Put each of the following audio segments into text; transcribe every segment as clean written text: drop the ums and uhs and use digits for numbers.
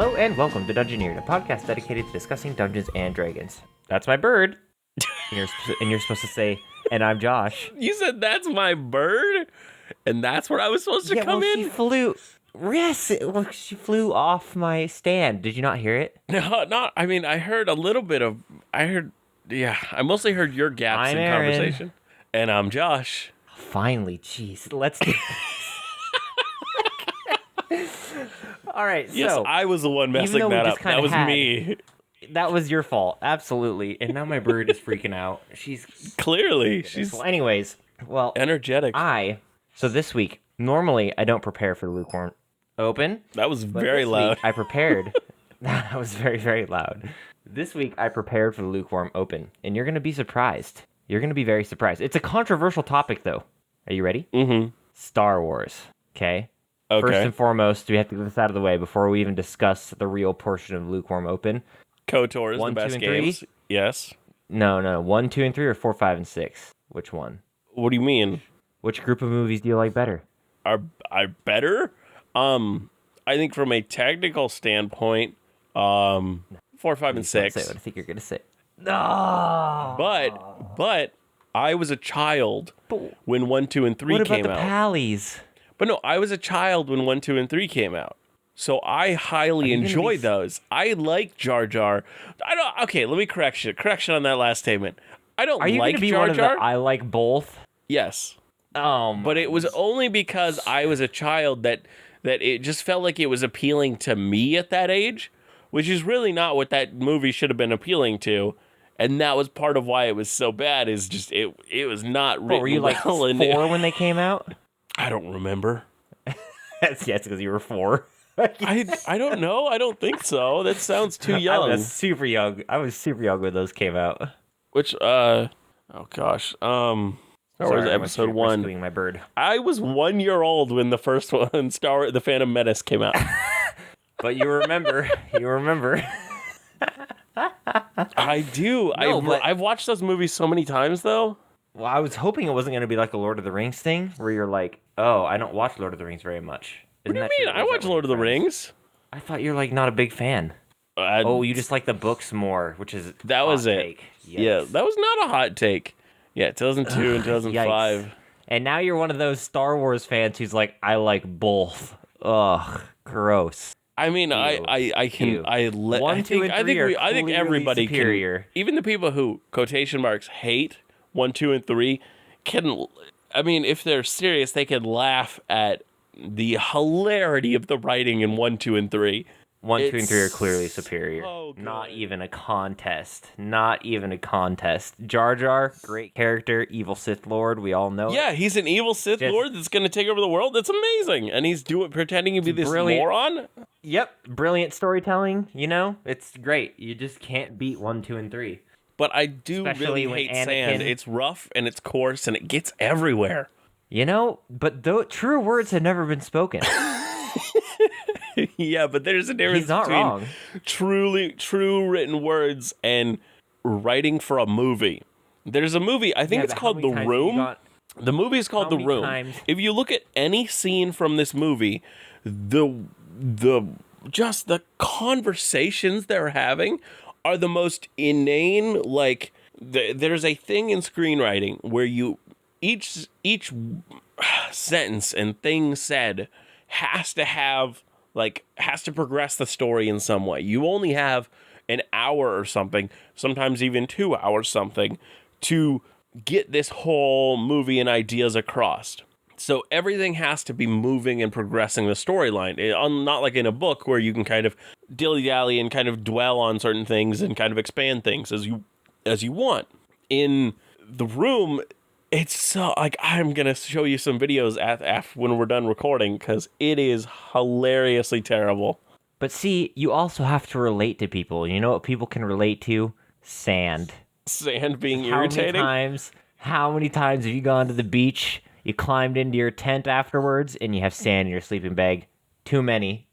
Hello and welcome to Dungeoneered, a podcast dedicated to discussing Dungeons and Dragons. That's my bird. And you're supposed to say, and I'm Josh. You said that's my bird? And that's where I was supposed to come in? She flew. Yes, she flew off my stand. Did you not hear it? No, I mean, I heard a little bit of, I mostly heard your gaps in Aaron. conversation. And I'm Josh. Finally, jeez, let's do this. All right, so. Yes, I was the one messing that up. That was me. That was your fault, absolutely. And now my bird is freaking out. She's clearly she's anyways, energetic. So this week, normally I don't prepare for the lukewarm open. That was very loud. I prepared. That was very, very loud. This week I prepared for the lukewarm open, and you're going to be surprised. You're going to be very surprised. It's a controversial topic, though. Are you ready? Mm-hmm. Star Wars. Okay. Okay. First and foremost, we have to get this out of the way before we even discuss the real portion of lukewarm open. KOTOR is 1, the best 2, and games. 3? Yes. No. 1, 2, and 3, or 4, 5, and 6. Which one? What do you mean? Which group of movies do you like better? Are better? I think from a technical standpoint, 4, 5, and 6. Say what I think you're gonna say. No. But I was a child when 1, 2, and 3 came out. What about the Pallies? But no, I was a child when 1, 2, and 3 came out. So I highly enjoy those. I like Jar Jar. Okay, let me correction on that last statement. I don't like Jar Jar. Are you gonna be one of the I like both? Yes. But it was only because I was a child that it just felt like it was appealing to me at that age, which is really not what that movie should have been appealing to. And that was part of why it was so bad. Is just it was not written. Were you like well 4 when they came out? I don't remember. Yes, because you were 4. I don't know. I don't think so. That sounds too young. I was super young. when those came out. Which oh gosh. Star Wars Episode 1. My bird. I was 1 year old when the first one, The Phantom Menace, came out. But you remember. I do. No, I've watched those movies so many times, though. Well, I was hoping it wasn't going to be like a Lord of the Rings thing, where you're like, oh, I don't watch Lord of the Rings very much. What do you mean? I watch Lord of the Rings. I thought you're like not a big fan. You just like the books more, which is that was it. Take. Yes. Yeah, that was not a hot take. Yeah, 2002 and 2005. Yikes. And now you're one of those Star Wars fans who's like, I like both. Ugh, gross. I mean, I think everybody superior. Can, even the people who quotation marks hate 1, 2, and 3 can. I mean, if they're serious, they can laugh at the hilarity of the writing in 1, 2, and 3. 1, 2, and 3 are clearly superior. So not even a contest. Jar Jar, great character, evil Sith Lord. We all know. Yeah, he's an evil Sith Lord that's going to take over the world. That's amazing, and he's pretending to be this moron. Yep, brilliant storytelling. You know, it's great. You just can't beat 1, 2, and 3. But I do Especially really hate Anakin, sand. It's rough and it's coarse and it gets everywhere. You know, but truer words have never been spoken. Yeah, but there's a difference between true written words and writing for a movie. There's a movie, I think it's called The Room. The movie is called The Room. If you look at any scene from this movie, the conversations they're having are the most inane. Like there's a thing in screenwriting where each sentence and thing said has to progress the story in some way. You only have an hour or something, sometimes even 2 hours something, to get this whole movie and ideas across. So everything has to be moving and progressing the storyline. Not like in a book where you can kind of dilly-dally and kind of dwell on certain things and kind of expand things as you want. In The Room, it's so, like, I'm going to show you some videos when we're done recording, because it is hilariously terrible. But see, you also have to relate to people. You know what people can relate to? Sand. Sand being irritating? How many times have you gone to the beach, you climbed into your tent afterwards, and you have sand in your sleeping bag? Too many.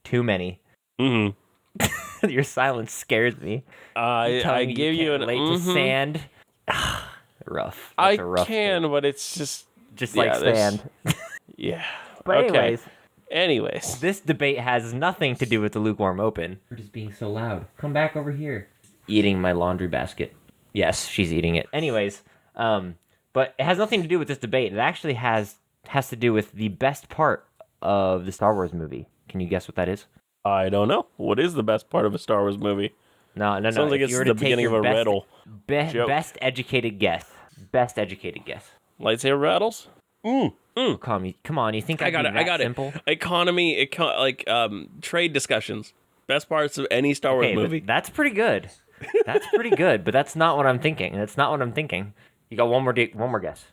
Mm-hmm. Your silence scares me. I give you an relate to sand. Rough. But it's just like sand. Yeah. But anyways, Anyways. This debate has nothing to do with the lukewarm open. You're just being so loud. Come back over here. Eating my laundry basket. Yes, she's eating it. Anyways, but it has nothing to do with this debate. It actually has to do with the best part of the Star Wars movie. Can you guess what that is? I don't know. What is the best part of a Star Wars movie? No. Sounds like If it's you were the to take beginning of your a riddle. joke. Best educated guess. Best educated guess. Lightsaber battles? Come on. You think I got it. I got simple? it. Trade discussions. Best parts of any Star Wars Okay, movie. but that's pretty good. That's pretty good, but that's not what I'm thinking. That's not what I'm thinking. You got one more guess.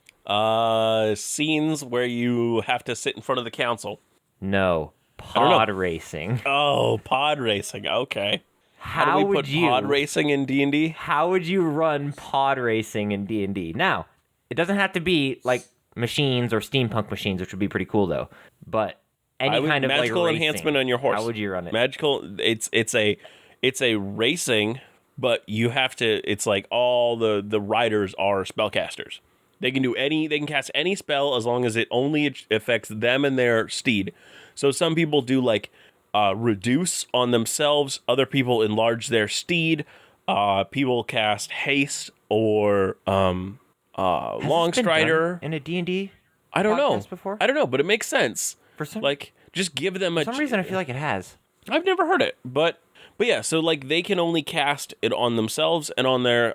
Scenes where you have to sit in front of the council. No. Pod racing. Oh, pod racing. Okay. How do we would put you pod racing in D&D? How would you run pod racing in D&D? Now, it doesn't have to be like machines or steampunk machines, which would be pretty cool though. But any kind of magical like enhancement on your horse. How would you run it? Magical. It's a racing, but you have to. It's like all the riders are spellcasters. They can cast any spell as long as it only affects them and their steed. So some people do like reduce on themselves. Other people enlarge their steed. People cast haste or long strider in a D&D. I don't know. Before? I don't know, but it makes sense. For some Just give them for some reason, I feel like it has. I've never heard it, but yeah. So like they can only cast it on themselves and on their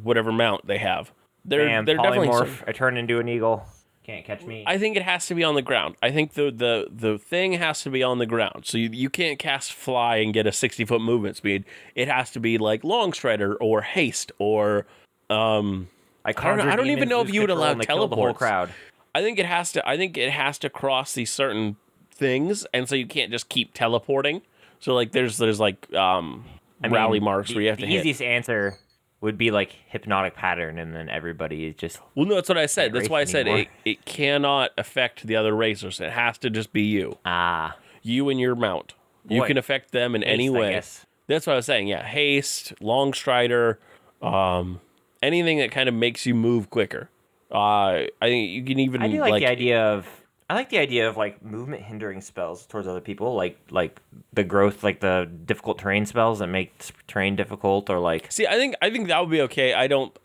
whatever mount they have. They're definitely. I turn into an eagle. Can't catch me. I think it has to be on the ground. I think the thing has to be on the ground. So you can't cast fly and get a 60-foot movement speed. It has to be like long strider or haste or I don't even know if you would allow teleports. The whole crowd. I think it has to cross these certain things, and so you can't just keep teleporting. So like there's like rally marks where you have to hit. The easiest answer would be like hypnotic pattern, and then everybody is just. Well, no, that's what I said. That's why I said it cannot affect the other racers. It has to just be you. You and your mount. You can affect them in any way. That's what I was saying. Yeah, haste, long strider, anything that kind of makes you move quicker. I think you can even. I do like the idea of. I like the idea of like movement hindering spells towards other people, like the growth, like the difficult terrain spells that make terrain difficult, or like. See, I think that would be okay.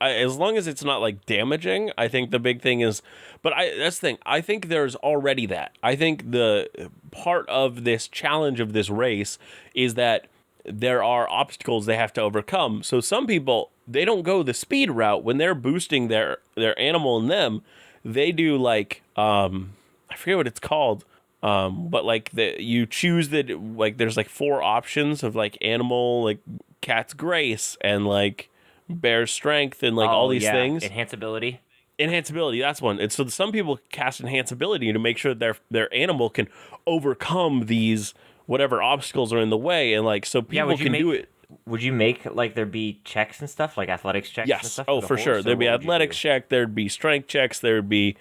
As long as it's not like damaging. I think the big thing is, but that's the thing. I think there's already that. I think the part of this challenge of this race is that there are obstacles they have to overcome. So some people, they don't go the speed route when they're boosting their animal in them. They do like I forget what it's called, but like you choose that like there's like 4 options of like animal, like cat's grace and like bear's strength and like all these things. Enhanceability, that's one. And so some people cast enhanceability to make sure that their animal can overcome these whatever obstacles are in the way, and like so people can do it. Would you make like there be checks and stuff, like athletics checks? Yes. And stuff Oh, for sure. There'd be athletics check. There'd be strength checks. There'd be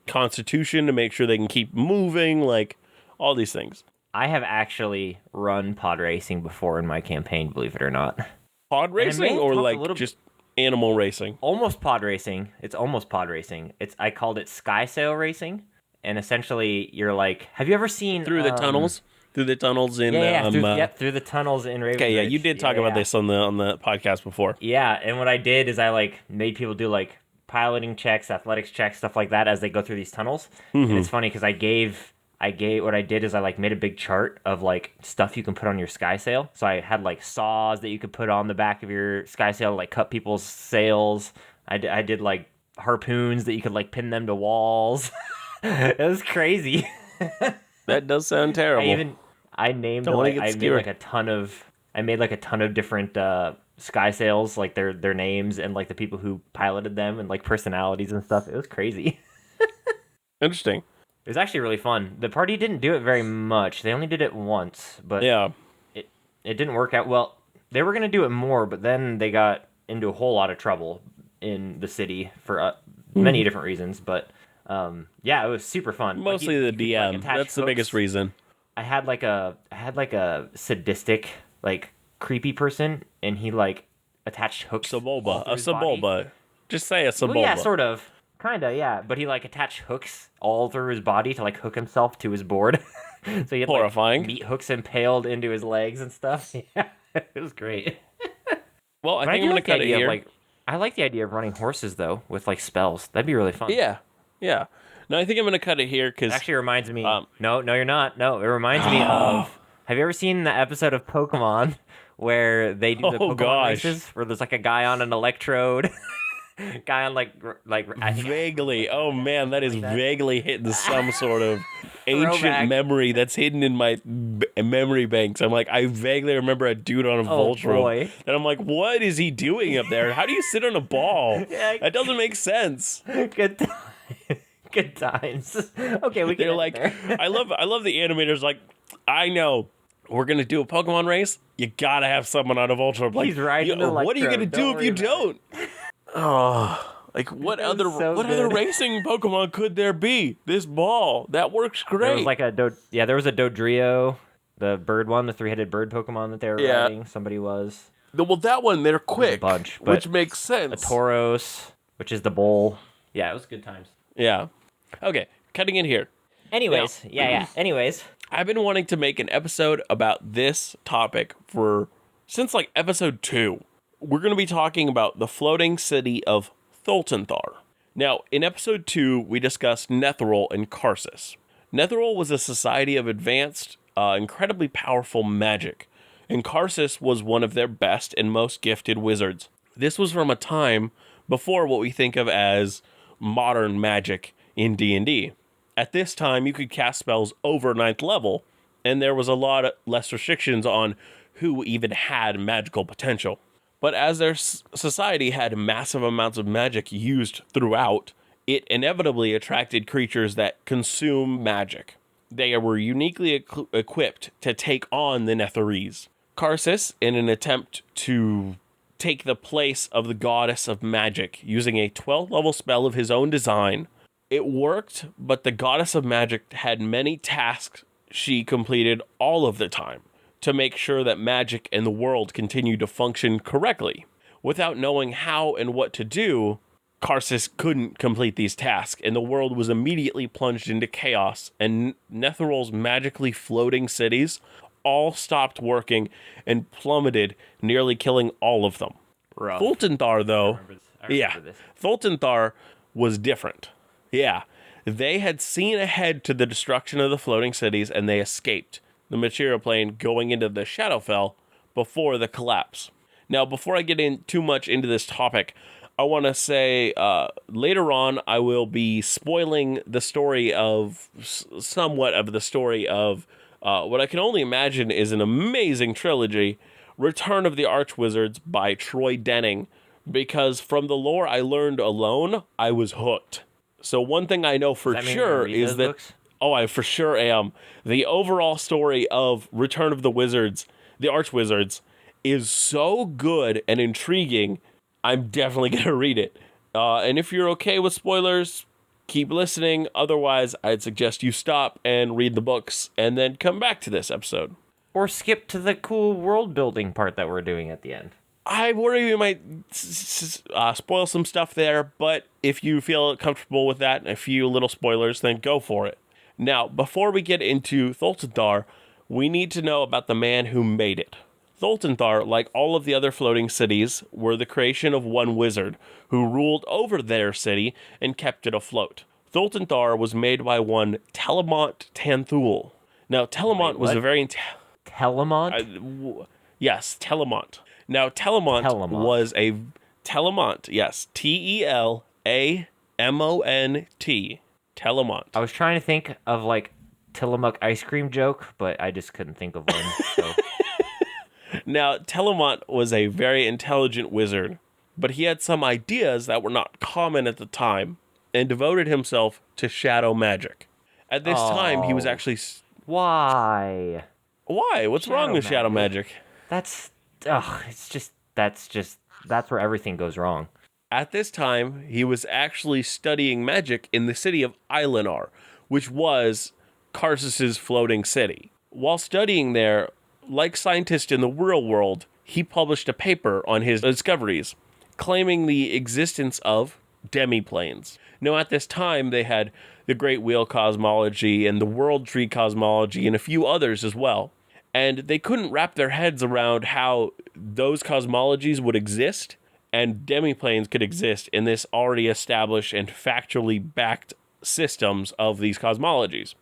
constitution to make sure they can keep moving. Like all these things. I have actually run pod racing before in my campaign, believe it or not. Pod racing or like just animal racing? Almost pod racing. It's almost pod racing. I called it sky sail racing, and essentially you're like, have you ever seen through the tunnels? Through the tunnels in through the tunnels in Raven. Okay, yeah, you did talk about this on the podcast before. Yeah, and what I did is I like made people do like piloting checks, athletics checks, stuff like that as they go through these tunnels. Mm-hmm. And it's funny because I gave what I did is I like made a big chart of like stuff you can put on your sky sail. So I had like saws that you could put on the back of your sky sail to like cut people's sails. I did like harpoons that you could like pin them to walls. It was crazy. That does sound terrible. I made like a ton of different sky sails, like their names and like the people who piloted them and like personalities and stuff. It was crazy. Interesting. It was actually really fun. The party didn't do it very much. They only did it once, but yeah, it didn't work out well. They were gonna do it more, but then they got into a whole lot of trouble in the city for many different reasons. But yeah, it was super fun. Mostly the DM. That's the biggest reason. I had like a sadistic, like creepy person, and he like attached hooks. A Sebulba. Just say a Sebulba. Well, yeah, sort of. Kinda, yeah. But he like attached hooks all through his body to like hook himself to his board. So he had like Horrifying. meat hooks impaled into his legs and stuff. Yeah, it was great. Well, I But I think do I'm going like to the cut it idea of here. like I like the idea of running horses though with like spells. That'd be really fun. Yeah. Yeah. No, I think I'm going to cut it here It because actually reminds me. No, no, you're not. No, it reminds me of. Have you ever seen the episode of Pokemon where they do the Oh, Pokemon gosh. races? Where there's like a guy on an electrode, guy on like I think vaguely. Oh man, that is like that. vaguely hitting some sort of ancient Throwback. memory that's hidden in my memory banks. I'm like, I vaguely remember a dude on a Oh, Voltron, boy. and I'm like, what is he doing up there? How do you sit on a ball? Yeah. That doesn't make sense. Good times. Good times. Okay, we can. They're end like, it there. I love the animators. Like, I know. We're gonna do a Pokemon race. You gotta have someone on a Voltron. Like, He's riding an what are you gonna electrode, do don't if you worry about don't? Oh, like what was other so other good. racing Pokemon could there be? This ball that works There great. was like there was a Dodrio, the bird one, the three-headed bird Pokemon that they were Yeah. riding. Somebody was Well, that one they're quick, bunch, but which makes sense. a Tauros, which is the bull. Yeah, it was good times. Yeah. Okay, cutting in here. Anyways, yeah. Anyways, I've been wanting to make an episode about this topic since like episode 2. We're going to be talking about the floating city of Thultanthar. Now, in episode 2, we discussed Netherese and Karsus. Netherese was a society of advanced, incredibly powerful magic, and Karsus was one of their best and most gifted wizards. This was from a time before what we think of as modern magic in D&D. At this time, you could cast spells over 9th level, and there was a lot less restrictions on who even had magical potential. But as their society had massive amounts of magic used throughout, it inevitably attracted creatures that consume magic. They were uniquely equipped to take on the Netherese. Karsus, in an attempt to take the place of the goddess of magic, using a 12th level spell of his own design, it worked, but the goddess of magic had many tasks she completed all of the time to make sure that magic and the world continued to function correctly. Without knowing how and what to do, Karsus couldn't complete these tasks, and the world was immediately plunged into chaos, and Netherese's magically floating cities all stopped working and plummeted, nearly killing all of them. rough. Thultanthar, though, I remember this. Thultanthar was different. Yeah, they had seen ahead to the destruction of the floating cities, and they escaped the material plane going into the Shadowfell before the collapse. Now, before I get in too much into this topic, I want to say later on I will be spoiling the story of somewhat of the story of what I can only imagine is an amazing trilogy, Return of the Archwizards by Troy Denning, because from the lore I learned alone, I was hooked. So one thing I know for Does that mean you're gonna sure read is those that books? oh, I for sure am. The overall story of Return of the Wizards, the Archwizards, is so good and intriguing. I'm definitely gonna read it. And if you're okay with spoilers, keep listening. Otherwise, I'd suggest you stop and read the books and then come back to this episode. Or skip to the cool world building part that we're doing at the end. I worry we might spoil some stuff there, but if you feel comfortable with that and a few little spoilers, then go for it. Now, before we get into Thultanthar, we need to know about the man who made it. Thultanthar, like all of the other floating cities, were the creation of one wizard who ruled over their city and kept it afloat. Thultanthar was made by one Telemont Tanthul. Now, Telemont was what? a very... Telemont? Yes, Telemont. Now, Telemont Telemont. was a... Telemont, yes. Telamont. Telemont. I was trying to think of like Tillamook ice cream joke, but I just couldn't think of one. So. Now, Telemont was a very intelligent wizard, but he had some ideas that were not common at the time and devoted himself to shadow magic. At this time, he was Oh. actually... Why? Why? What's wrong with shadow magic? That's that's where everything goes wrong. At this time, he was actually studying magic in the city of Islenar, which was Karsus's floating city. While studying there, like scientists in the real world, he published a paper on his discoveries, claiming the existence of demiplanes. Now, at this time, they had the Great Wheel cosmology and the World Tree cosmology and a few others as well. And they couldn't wrap their heads around how those cosmologies would exist and demiplanes could exist in this already established and factually backed systems of these cosmologies.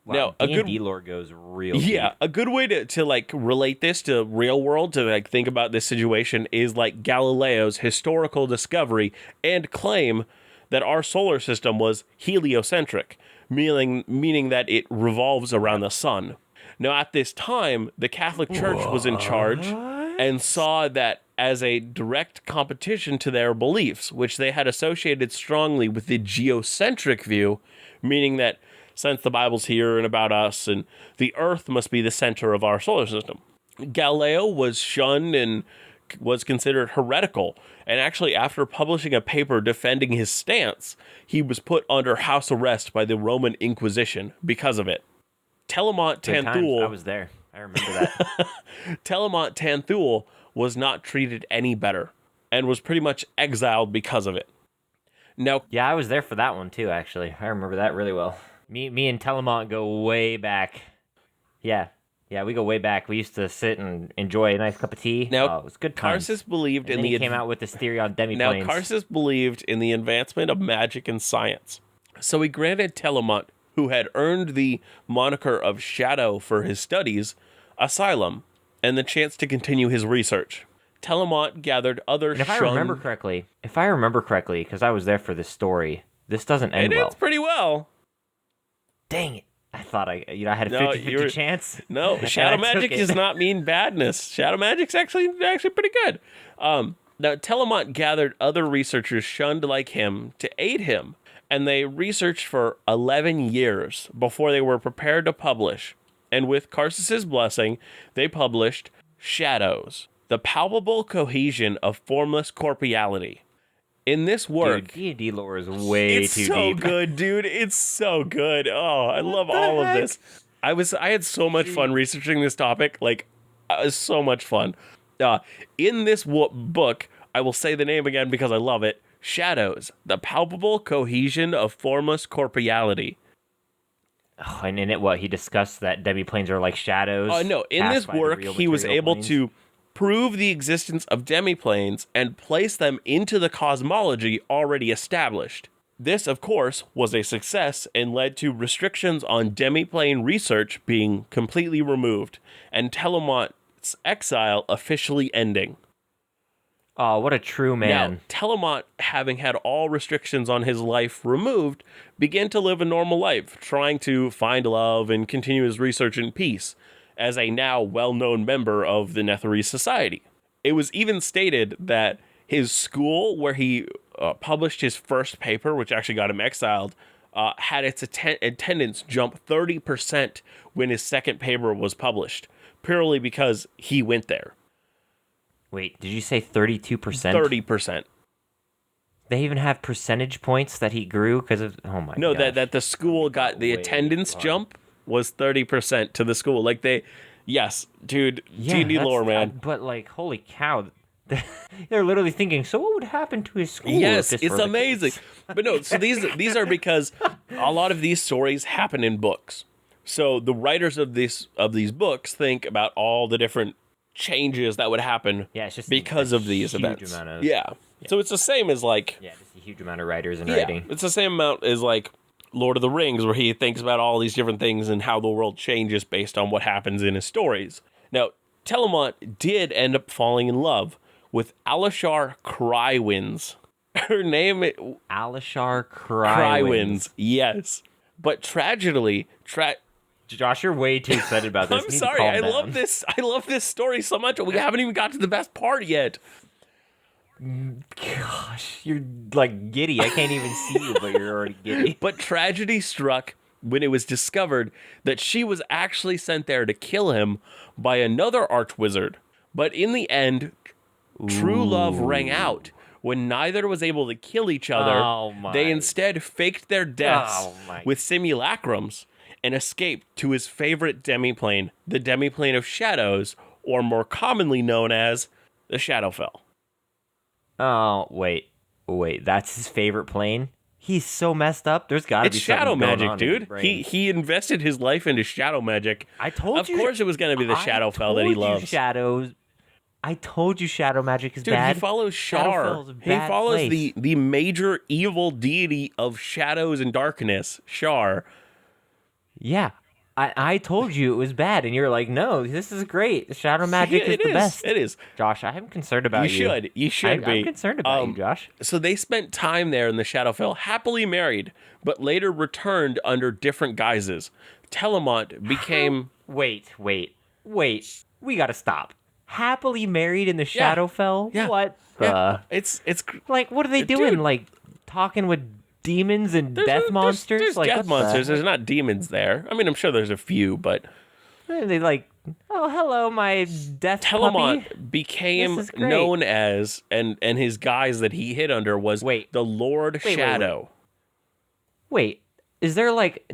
Wow, Now, D&D lore goes real deep. a good way to like relate this to real world, to like think about this situation, is like Galileo's historical discovery and claim that our solar system was heliocentric, meaning that it revolves around the sun. Now, at this time, the Catholic Church was in charge and saw that as a direct competition to their beliefs, which they had associated strongly with the geocentric view, meaning that since the Bible's here and about us, and the Earth must be the center of our solar system. Galileo was shunned and was considered heretical, and actually after publishing a paper defending his stance, he was put under house arrest by the Roman Inquisition because of it. Telemont Tanthul, I was there. I remember that. Telemont Tanthul was not treated any better and was pretty much exiled because of it. Now, yeah, I was there for that one too, actually. I remember that really well. Me and Telemont go way back. Yeah, we go way back. We used to sit and enjoy a nice cup of tea. Now, it was good times. Carsus believed and in then the he came out with this theory on demiplanes. Now, Carsus believed in the advancement of magic and science. So he granted Telemont, who had earned the moniker of Shadow for his studies, asylum and the chance to continue his research. Telemont gathered other and if I remember correctly, because I was there for this story, this doesn't end well. It ends pretty well. Dang it. I thought I had a 50-50 chance. No, shadow magic does not mean badness. Shadow magic's actually pretty good. Now, Telemont gathered other researchers shunned like him to aid him, and they researched for 11 years before they were prepared to publish. And with Carsus's blessing, they published Shadows, the palpable cohesion of formless corporeality. In this work, dude, D&D lore is way too deep. It's so good, dude. It's so good. Oh, I love all of this. I had so much fun researching this topic. Like, it was so much fun. In this book, I will say the name again because I love it. Shadows, the palpable cohesion of formless corporeality. Oh, and in it, he discussed that demiplanes are like shadows. Oh, no. In this work, he was able to prove the existence of demiplanes and place them into the cosmology already established. This, of course, was a success and led to restrictions on demiplane research being completely removed, and Telemont's exile officially ending. Oh, what a true man. Now, Telemont, having had all restrictions on his life removed, began to live a normal life, trying to find love and continue his research in peace, as a now well-known member of the Netherese Society. It was even stated that his school, where he published his first paper, which actually got him exiled, had its attendance jump 30% when his second paper was published, purely because he went there. Wait, did you say 32%? 30%. They even have percentage points that he grew because of... Oh my god. No, that the school got the attendance jump was 30% to the school. Like yes, dude, D&D lore, man. But like, holy cow. They're literally thinking, so what would happen to his school? Yes, it's amazing. But no, so these are because a lot of these stories happen in books. So the writers of these books think about all the different changes that would happen because of these events. So it's the same as like... Yeah, just a huge amount of writers and writing. It's the same amount as like Lord of the Rings, where he thinks about all these different things and how the world changes based on what happens in his stories. Now, Telemont did end up falling in love with Alishar Crywinds. Her name... Alishar Crywinds. Yes. But tragically... Josh, you're way too excited about this. I'm sorry, I love this story so much. We haven't even got to the best part yet. Gosh, you're like giddy. I can't even see you, but you're already giddy. But tragedy struck when it was discovered that she was actually sent there to kill him by another archwizard. But in the end, true love rang out. When neither was able to kill each other, they instead faked their deaths with simulacrums and escaped to his favorite demiplane, the demiplane of shadows, or more commonly known as the Shadowfell. Oh, wait. Wait, that's his favorite plane? He's so messed up. There's got to It's be shadow something going magic, on in his dude. brain. He invested his life into shadow magic. I told Of you. course, it was going to be the I Shadowfell that he told you loves. shadows. I told you shadow magic is Dude, he bad. follows Shar. Shadowfell's a He bad follows place. the major evil deity of shadows and darkness, Shar. Yeah. I told you it was bad, and you're like, no, this is great. Shadow magic is It the is. best. It is. Josh, I'm concerned You about you. should. You should I'm be. concerned about you, Josh. So they spent time there in the Shadowfell, happily married, but later returned under different guises. Telemont became Wait. We gotta stop. Happily married in the yeah, Shadowfell? yeah, What yeah. the? It's Like, what are they doing? dude. Like, talking with demons and There's death monsters? there's Like, death what monsters. the? There's not demons there. I mean, I'm sure there's a few, but And they like, oh, hello, my death puppy. Telemont became This is great. known as, and his guise that he hid under was Wait. the Lord Wait. Shadow. Wait, is there like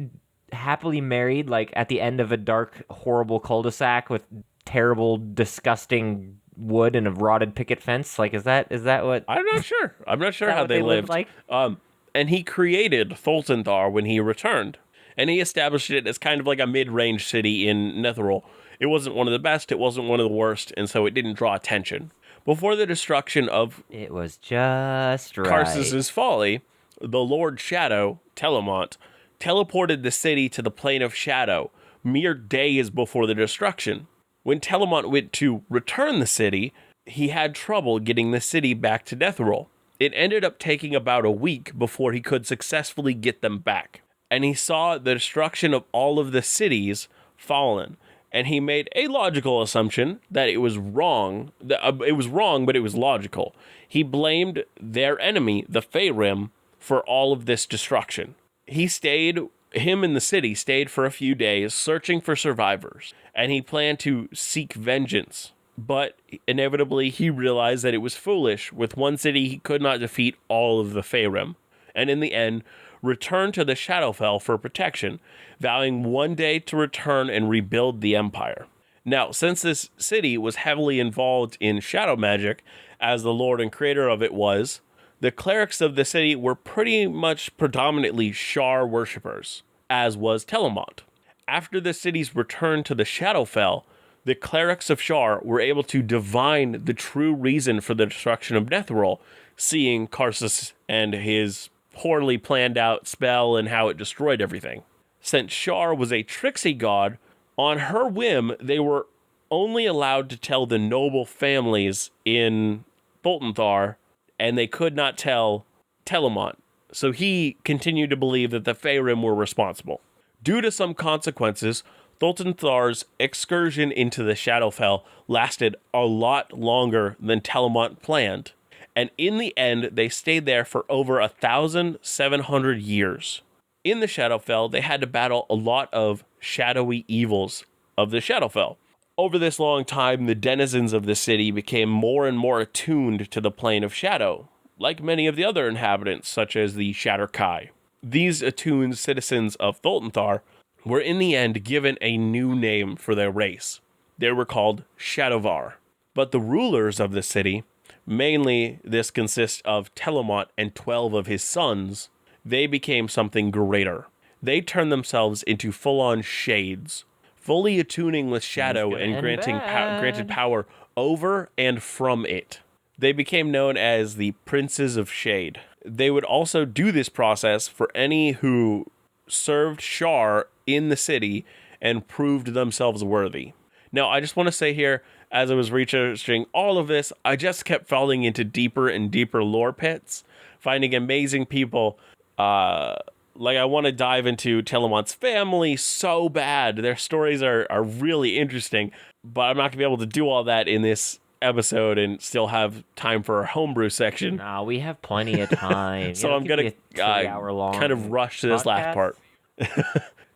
happily married, like at the end of a dark, horrible cul-de-sac with terrible, disgusting wood and a rotted picket fence? Like, is that what? I'm not sure. I'm not sure that how what they they lived lived. like? And he created Thultanthar when he returned, and he established it as kind of like a mid-range city in Netherese. It wasn't one of the best. It wasn't one of the worst, and so it didn't draw attention. Before the destruction of It was just right. Karsus's folly, the Lord Shadow, Telemont, teleported the city to the plane of Shadow mere days before the destruction. When Telemont went to return the city, he had trouble getting the city back to Netherese. It ended up taking about a week before he could successfully get them back. And he saw the destruction of all of the cities fallen. And he made a logical assumption that it was wrong. It was wrong, but it was logical. He blamed their enemy, the Faerûn, for all of this destruction. Him and the city stayed for a few days searching for survivors, and he planned to seek vengeance. But inevitably, he realized that it was foolish. With one city, he could not defeat all of the Faerûn, and in the end, returned to the Shadowfell for protection, vowing one day to return and rebuild the empire. Now, since this city was heavily involved in shadow magic, as the lord and creator of it was, the clerics of the city were pretty much predominantly Shar worshippers, as was Telemont. After the city's return to the Shadowfell, the clerics of Shar were able to divine the true reason for the destruction of Netherese, seeing Karsus and his poorly planned out spell and how it destroyed everything. Since Shar was a tricksy god, on her whim, they were only allowed to tell the noble families in Thultanthar, and they could not tell Telemont. So he continued to believe that the Faerûn were responsible. Due to some consequences, Thultanthar's excursion into the Shadowfell lasted a lot longer than Telemont planned, and in the end, they stayed there for over 1,700 years. In the Shadowfell, they had to battle a lot of shadowy evils of the Shadowfell. Over this long time, the denizens of the city became more and more attuned to the plane of shadow, like many of the other inhabitants, such as the Shatterkai. These attuned citizens of Thultanthar were in the end given a new name for their race. They were called Shadowvar. But the rulers of the city, mainly this consists of Telemont and 12 of his sons, they became something greater. They turned themselves into full-on shades, fully attuning with shadow and granted power over and from it. They became known as the Princes of Shade. They would also do this process for any who served Shar in the city and proved themselves worthy. Now, I just want to say here, as I was researching all of this, I just kept falling into deeper and deeper lore pits, finding amazing people. Like, I want to dive into Telemont's family so bad. Their stories are really interesting, but I'm not going to be able to do all that in this episode and still have time for our homebrew section. No, we have plenty of time. So I'm going to 3-hour-long kind of rush to this last part.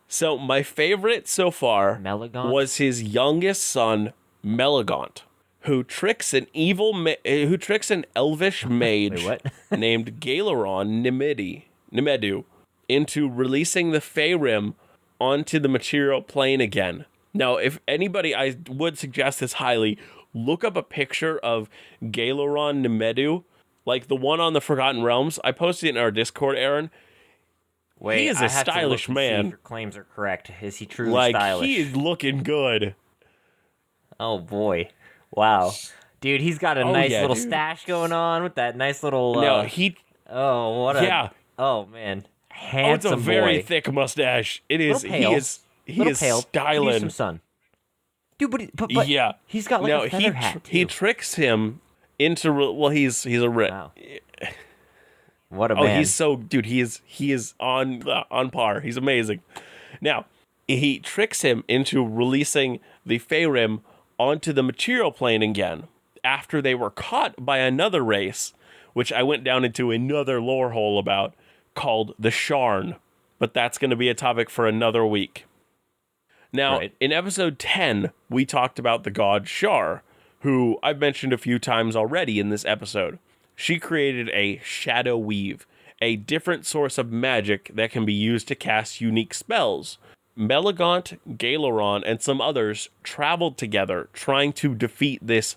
So my favorite so far was his youngest son, Melagont, who tricks an elvish mage named Galeron Nimedu into releasing the Faerûn onto the material plane again. Now, if anybody, I would suggest this highly, look up a picture of Galeron Nimedu Like the one on the Forgotten Realms, I posted it in our Discord, Aaron. Wait, He is I a have stylish to look and see if man. your claims are correct. Is he truly Like, stylish? he is looking good. Oh boy, wow, dude, he's got a Oh, nice yeah, little dude. stash going on with that nice little. Now, Oh, what a. yeah. Oh man, Oh, it's a handsome very boy. thick mustache. It is, Little pale. he Little is pale. Could use some styling. sun, dude. But Yeah. he's got like No, a feather hat he too. tricks him into, well, he's a, Wow, what a oh, man. he's so, dude, he is on par. He's amazing. Now, he tricks him into releasing the Faerûm onto the material plane again after they were caught by another race, which I went down into another lore hole about, called the Sharn. But that's going to be a topic for another week. Now, Right. in episode 10, we talked about the god Shar, who I've mentioned a few times already in this episode. She created a shadow weave, a different source of magic that can be used to cast unique spells. Melagont, Galeron, and some others traveled together trying to defeat these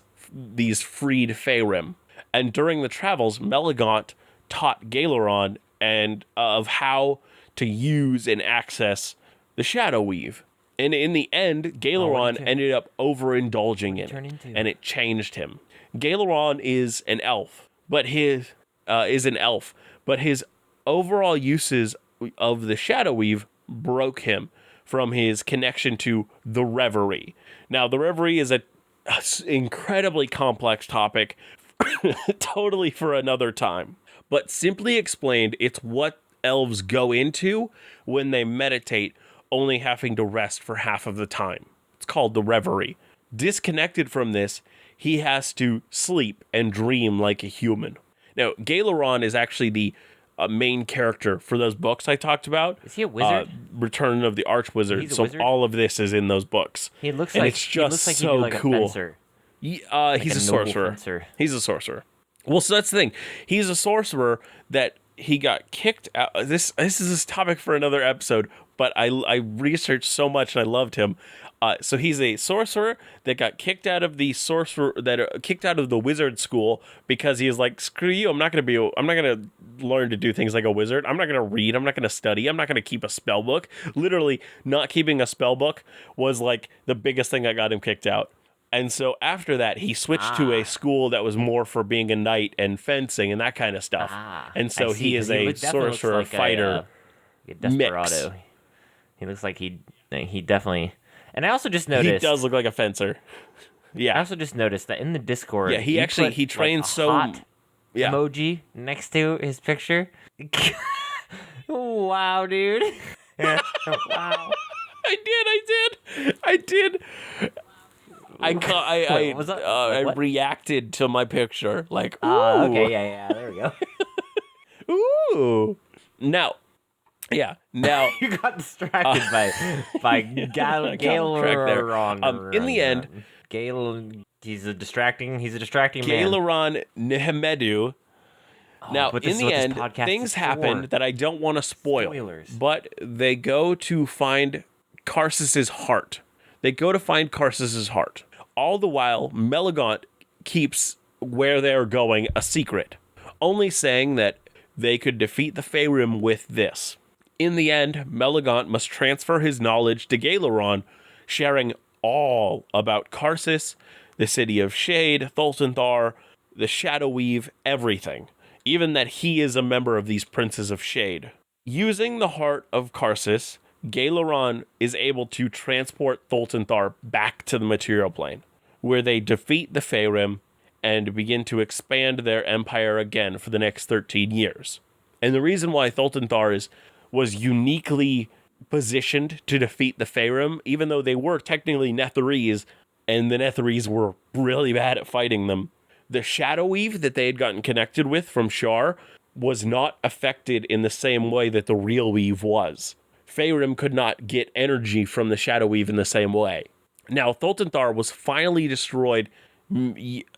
freed Faerûm. And during the travels, Melagont taught Galeron and of how to use and access the Shadow Weave. And in the end, Galeron ended up overindulging in it, and it changed him. Galeron is an elf, but his overall uses of the Shadow Weave broke him from his connection to the Reverie. Now, the Reverie is a incredibly complex topic, totally for another time. But simply explained, it's what elves go into when they meditate, only having to rest for half of the time. It's called the Reverie. Disconnected from this, he has to sleep and dream like a human. Now, Galeron is actually the main character for those books I talked about. Is he a wizard? Return of the Archwizard. He's a So wizard? all of this is in those books. He looks and like it's just he looks like so he'd be like cool. a fencer. He's a a noble sorcerer. fencer. He's a sorcerer. Well, so that's the thing. He's a sorcerer that he got kicked out. This is a topic for another episode, but I researched so much and I loved him. So he's a sorcerer that got kicked out of the wizard school because he is like, screw you. I'm not gonna learn to do things like a wizard. I'm not gonna read. I'm not gonna study. I'm not gonna keep a spell book. Literally, not keeping a spell book was like the biggest thing that got him kicked out. And so after that, he switched to a school that was more for being a knight and fencing and that kind of stuff. And so he is a sorcerer, fighter, a desperado. mix. He looks like he definitely. And I also just noticed He does look like a fencer. I Yeah. also just noticed that in the Discord, Yeah, he trains like, so. hot Yeah. emoji next to his picture. Wow, dude. Wow. I did. I Was that- I what? reacted to my picture like, ooh, Okay, yeah, there we go. ooh. Now, You got distracted by Gale track there. wrong. In the end, Gale, he's a distracting man. Galeron Nehmedu. Now, but this in is the what this end, podcast things is happen for. that I don't want to spoil. Spoilers. But they go to find Karsus's heart. All the while, Melagont keeps where they're going a secret, only saying that they could defeat the Faerûm with this. In the end, Melagont must transfer his knowledge to Galeron, sharing all about Karsus, the City of Shade, Thultanthar, the Shadow Weave, everything. Even that he is a member of these Princes of Shade. Using the heart of Karsus, Galeron is able to transport Thultanthar back to the material plane, where they defeat the Faerûm and begin to expand their empire again for the next 13 years. And the reason why Thultanthar was uniquely positioned to defeat the Faerûm, even though they were technically Netherese, and the Netherese were really bad at fighting them, the Shadow Weave that they had gotten connected with from Shar was not affected in the same way that the real Weave was. Faerûm could not get energy from the Shadow Weave in the same way. Now, Thultanthar was finally destroyed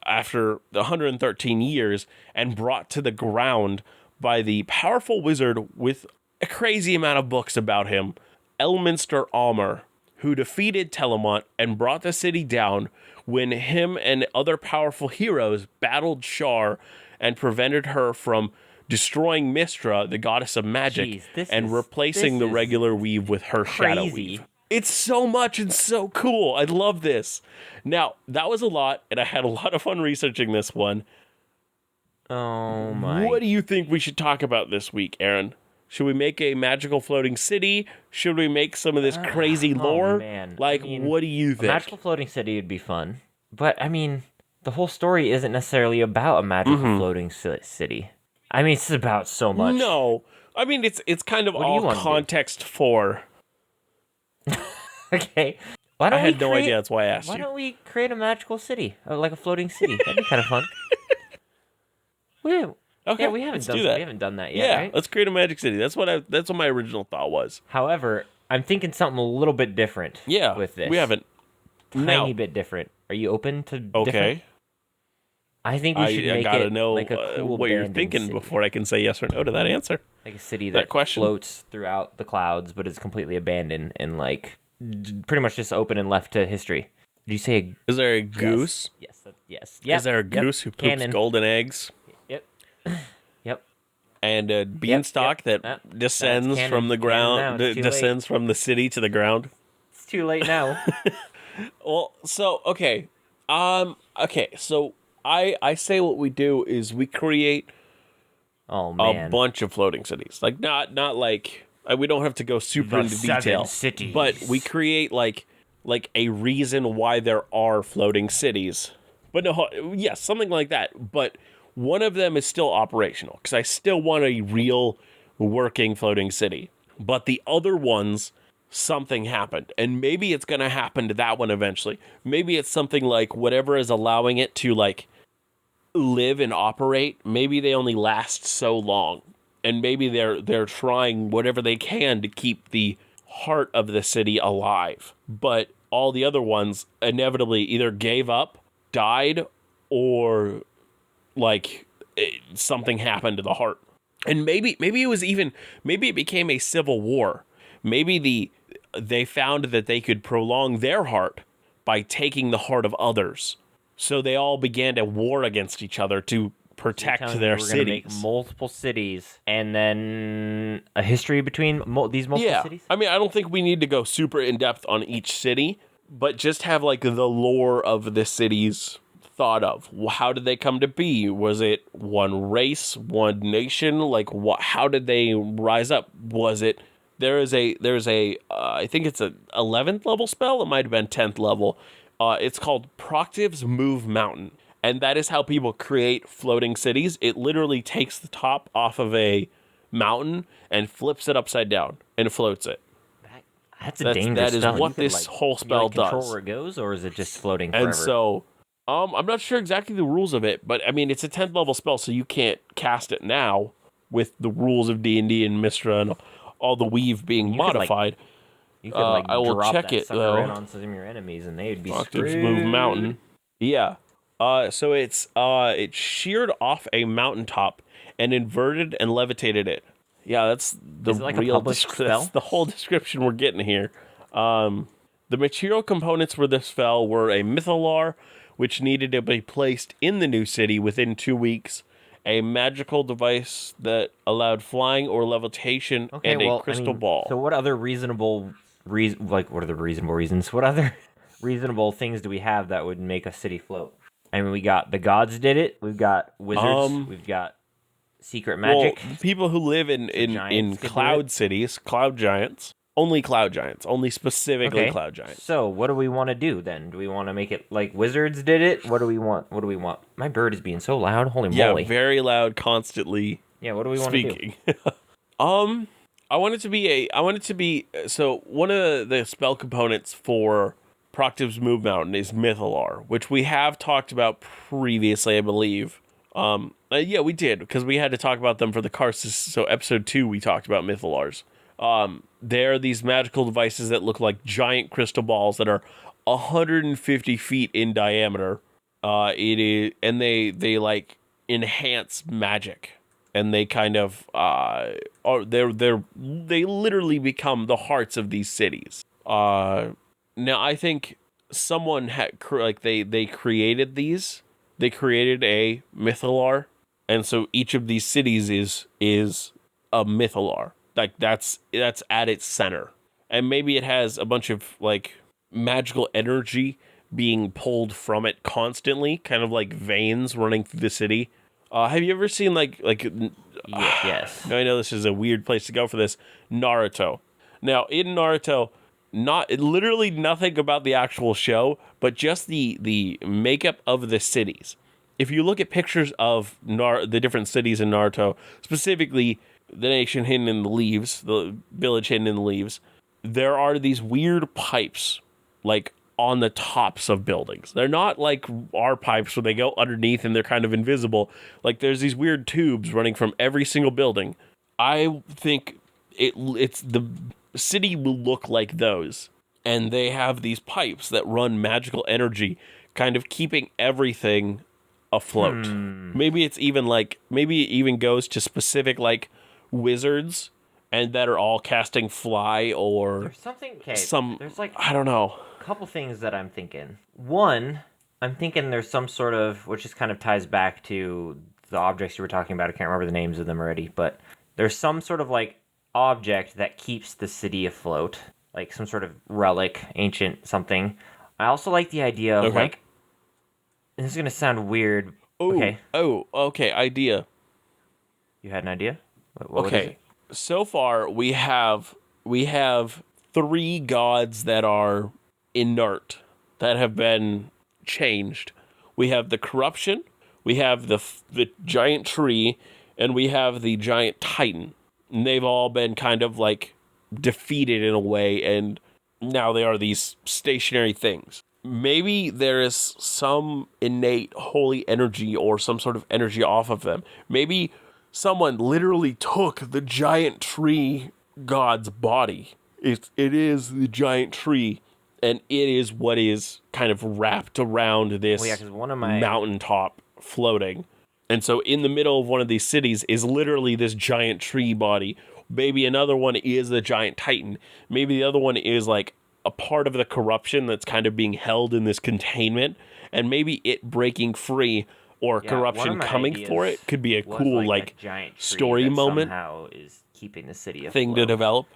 after 113 years and brought to the ground by the powerful wizard with a crazy amount of books about him, Elminster Almer, who defeated Telamont and brought the city down when him and other powerful heroes battled Shar and prevented her from destroying Mystra, the goddess of magic, and replacing the regular weave with her shadow weave. It's so much and so cool. I love this. Now, that was a lot, and I had a lot of fun researching this one. Oh my. What do you think we should talk about this week, Aaron? Should we make a magical floating city? Should we make some of this crazy lore? Oh, man. Like, what do you think? A magical floating city would be fun. But, I mean, the whole story isn't necessarily about a magical floating city. I mean, it's about so much. No. I mean, it's kind of all context for... Okay. I had no idea. That's why I asked you. Why don't we create a magical city? Like a floating city. That'd be kind of fun. Okay, we haven't done that yet, right? Let's create a magic city. That's what my original thought was. However, I'm thinking something a little bit different with this. We haven't. Tiny bit different. Are you open to different? Okay. I think we should make it know like a cool what you're thinking city. Before I can say yes or no to that answer. Like a city that floats throughout the clouds but is completely abandoned and like pretty much just open and left to history. Did you say Is there a goose? Yes. Is there a goose who poops golden eggs? Yep. And a beanstalk that descends from the ground, descends from the city to the ground. It's too late now. Well, so okay, so I say what we do is we create a bunch of floating cities, like not like we don't have to go super into detail, but we create like a reason why there are floating cities. But no, yes, something like that. But one of them is still operational because I still want a real working floating city. But the other ones, something happened. And maybe it's going to happen to that one eventually. Maybe it's something like whatever is allowing it to like live and operate. Maybe they only last so long. And maybe they're trying whatever they can to keep the heart of the city alive. But all the other ones inevitably either gave up, died, or like something happened to the heart. And maybe it became a civil war. Maybe they found that they could prolong their heart by taking the heart of others. So they all began to war against each other to protect their cities. Make multiple cities and then a history between these multiple cities? I mean, I don't think we need to go super in depth on each city, but just have like the lore of the cities thought of. How did they come to be? Was it one race, one nation? Like how did they rise up? Was it there's a I think it's a 11th level spell. It might have been 10th level. It's called Proctiv's Move Mountain. And that is how people create floating cities. It literally takes the top off of a mountain and flips it upside down and floats it. That's a dangerous spell. That is what this whole spell does. Control where it goes, or is it just floating forever? And so, I'm not sure exactly the rules of it, but I mean, it's a 10th level spell, so you can't cast it now with the rules of D&D and Mystra and all the weave being modified. You could I will drop check that it though. Right on some of your enemies, and they would be Proctiv's Move Mountain. Yeah. So it sheared off a mountaintop and inverted and levitated it. Yeah, that's the real description. That's the whole description we're getting here. The material components for this spell were a mythalar, which needed to be placed in the new city within 2 weeks, a magical device that allowed flying or levitation, and a crystal ball. So what other reasonable what are the reasonable reasons? What other reasonable things do we have that would make a city float? I mean, we got the gods did it. We've got wizards. We've got secret magic. Well, people who live in cloud cities, cloud giants, only specifically cloud giants. So what do we want to do then? Do we want to make it like wizards did it? What do we want? My bird is being so loud. Holy moly! Yeah, very loud, constantly. Yeah, what do we want to do? I want it to be. So one of the spell components for Proctiv's Move Mountain is Mythalar, which we have talked about previously, I believe. Yeah, we did, because we had to talk about them for the Karsus. So episode 2, we talked about Mythalars. They're these magical devices that look like giant crystal balls that are 150 feet in diameter. They like enhance magic, and they kind of they literally become the hearts of these cities. Now, I think someone had like they created these. They created a mythalar, and so each of these cities is a mythalar. Like that's at its center, and maybe it has a bunch of like magical energy being pulled from it constantly, kind of like veins running through the city. Have you ever seen Yes. I know this is a weird place to go for this, Naruto. Now, in Naruto, not literally nothing about the actual show, but just the makeup of the cities. If you look at pictures of the different cities in Naruto, specifically the nation hidden in the leaves, the village hidden in the leaves, there are these weird pipes, like on the tops of buildings. They're not like our pipes where they go underneath and they're kind of invisible. Like there's these weird tubes running from every single building. I think it's the city will look like those. And they have these pipes that run magical energy, kind of keeping everything afloat. Maybe it's even maybe it even goes to specific like wizards and that are all casting fly or There's something. Okay. some There's like I don't know. a couple things that I'm thinking. One, I'm thinking there's some sort of, which just kind of ties back to the objects you were talking about. I can't remember the names of them already, but there's some sort of like object that keeps the city afloat, like some sort of relic, ancient something. I also like the idea of like. And this is gonna sound weird. Ooh, Okay. Okay, idea. You had an idea? What is Okay. it? So far we have 3 gods that are inert, that have been changed. We have the corruption, we have the giant tree, and we have the giant titan. And they've all been kind of like defeated in a way, and now they are these stationary things. Maybe there is some innate holy energy or some sort of energy off of them. Maybe someone literally took the giant tree god's body. It is the giant tree, and it is what is kind of wrapped around this 'cause one of my mountaintop floating. And so in the middle of one of these cities is literally this giant tree body. Maybe another one is the giant titan. Maybe the other one is like a part of the corruption that's kind of being held in this containment, and maybe it breaking free or corruption coming for it could be a cool like giant tree story that moment somehow is keeping the city afloat, thing to develop.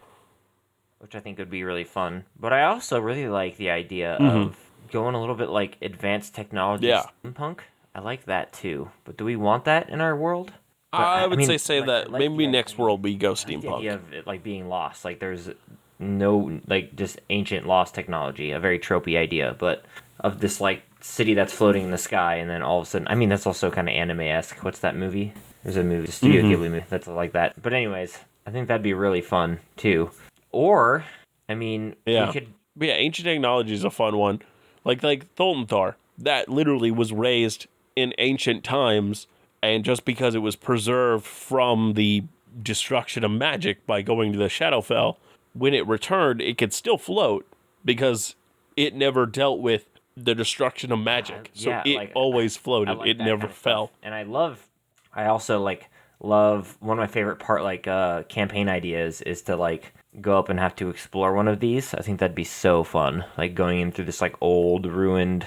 which I think would be really fun. But I also really like the idea of going a little bit like advanced technology steampunk. I like that too. But do we want that in our world? But, I would mean, say like, that like maybe the next idea- world we go I like the idea steampunk. of it like being lost. Like there's no like just ancient lost technology, a very tropey idea, but of this like city that's floating in the sky, and then all of a sudden, I mean that's also kind of anime-esque. What's that movie? There's a movie, a Studio Ghibli movie that's like that. But anyways, I think that'd be really fun too. Or, I mean, Yeah. we could. But yeah, ancient technology is a fun one. Like Thultanthar, that literally was raised in ancient times, and just because it was preserved from the destruction of magic by going to the Shadowfell, when it returned, it could still float because it never dealt with the destruction of magic. So yeah, it like, always I floated. like It that never kind of fell. stuff. And I also love one of my favorite campaign ideas is to like go up and have to explore one of these. I think that'd be so fun. Like going in through this like old ruined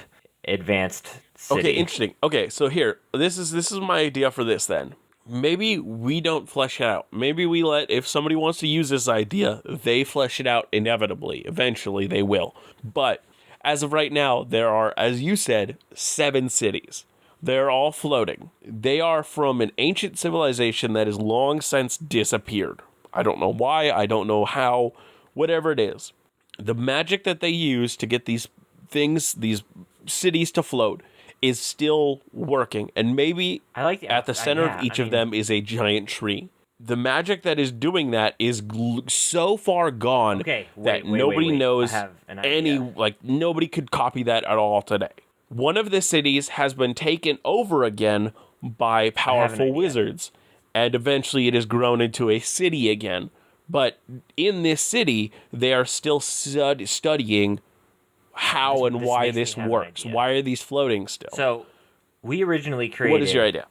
advanced city. Okay, interesting. Okay, so here, this is my idea for this then. Maybe we don't flesh it out. Maybe we let, if somebody wants to use this idea, they flesh it out inevitably. Eventually they will. But as of right now, there are, as you said, 7 cities. They're all floating. They are from an ancient civilization that has long since disappeared. I don't know why, I don't know how, whatever it is. The magic that they use to get these things, these cities to float, is still working. And maybe I like the at the center yeah, of each I of mean, them is a giant tree. The magic that is doing that is so far gone Okay, that wait, nobody wait. knows I have an any, idea. like, nobody could copy that at all today. One of the cities has been taken over again by powerful idea. wizards, and eventually it has grown into a city again. But in this city, they are still studying how and this why makes me this have an works. idea. Why are these floating still? So we originally created What is your idea?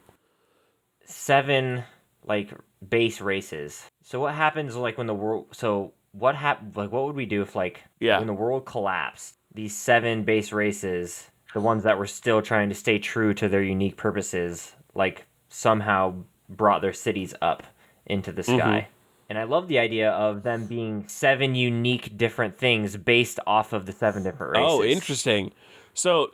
7 like base races. So what happens like when the world? So what would we do if like Yeah. when the world collapsed, these 7 base races, the ones that were still trying to stay true to their unique purposes, like somehow brought their cities up into the sky. And I love the idea of them being 7 unique different things based off of the 7 different races. Oh, interesting. So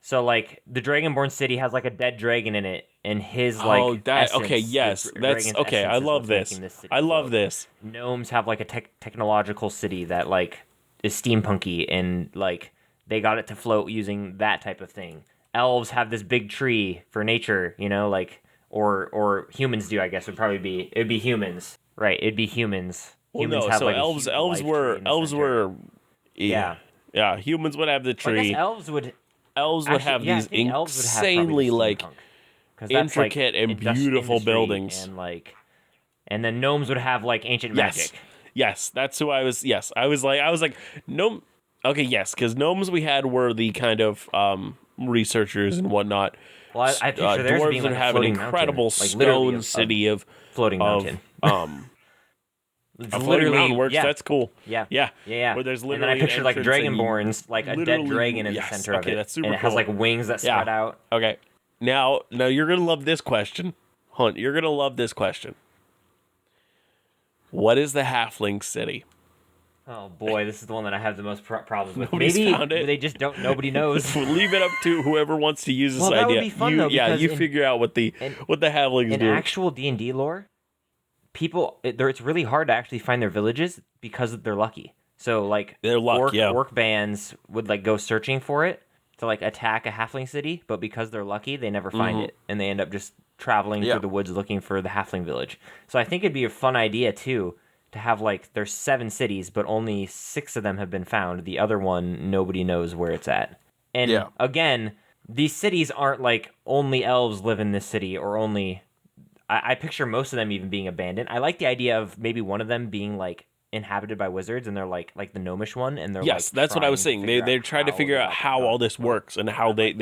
So like the Dragonborn city has like a dead dragon in it, and his like essence, okay, yes, that's okay. I love this. I love this. Gnomes have like a technological city that like is steampunky, and like they got it to float using that type of thing. Elves have this big tree for nature, like or humans do. I guess it'd be humans, right? It'd be humans. Well, Humans no, have so like elves a huge life tree in the center. yeah. Yeah, humans would have the Well, I tree. guess elves would. Elves would Actually, have yeah, I these think elves would have probably insanely the like steampunk, 'cause that's, like, intricate and beautiful industry buildings. and then gnomes would have like ancient Yes. magic. Yes, that's who I was. Yes, I was like gnome. Okay, yes, because gnomes we had were the kind of researchers and whatnot. Well, I picture theirs Dwarves being would like a have an floating incredible mountain, like literally stone city of floating mountain. A floating mountain works. Yeah. That's cool. Yeah. Yeah. Yeah. Where there's And then I literally picture an like entrance and you dragonborns, like a dead literally- dragon in yes, the center of okay, it. that's super and it has cool. like wings that spread out. Okay. Now you're gonna love this question, Hunt. You're gonna love this question. What is the halfling city? Oh boy, this is the one that I have the most problems with. Nobody's Maybe found it. they just don't. Nobody knows. Leave it up to whoever wants to use this Well, idea. that would be fun, though, Yeah, because you figure out what the halflings In do. actual D&D lore, it's really hard to actually find their villages because they're lucky. So like They're luck, yeah. orc bands would like go searching for it to like attack a halfling city, but because they're lucky, they never find it, and they end up just traveling Yeah. through the woods looking for the halfling village. So I think it'd be a fun idea too to have like there's 7 cities, but only 6 of them have been found. The other one nobody knows where it's at. And Yeah. again, these cities aren't like only elves live in this city or only. I picture most of them even being abandoned. I like the idea of maybe one of them being like inhabited by wizards, and they're like the gnomish one, and they're Yes, like that's what I was trying to saying. They figure out tried to figure they out got how the all this works and how they